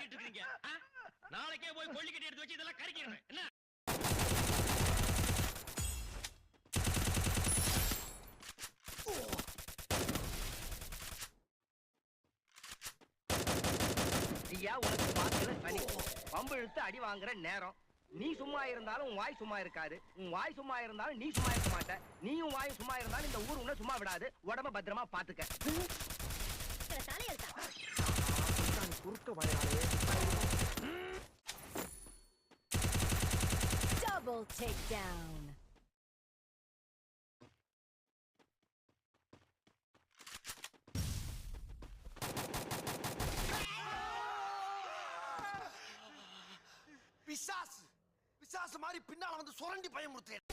பேசிட்டு இருக்கீங்க? நாளைக்கே போய் கொள்ளிக்கட்டி எடுத்து வச்சு இதெல்லாம் கறிக்கிறேன். என்ன? ஐயா உனக்கு பாத்துல சனி பம்பு இழுத்து அடி வாங்குற நேரம். நீ சும்மா இருந்தாலும் உன் வாய் சும்மா இருக்காது. உன் வாய் சும்மா இருந்தாலும் நீ சும்மா இருக்க மாட்ட. நீயும் வாய் சும்மா இருந்தாலும் இந்த ஊர் உன்னை சும்மா விடாது. உடம்ப பத்திரமா பாத்துக்க. குறுக்க வளையாலே double takedown. பிசாசு பிசாசு மாதிரி பின்னால வந்து சுரண்டி பயமுறுத்தேன்.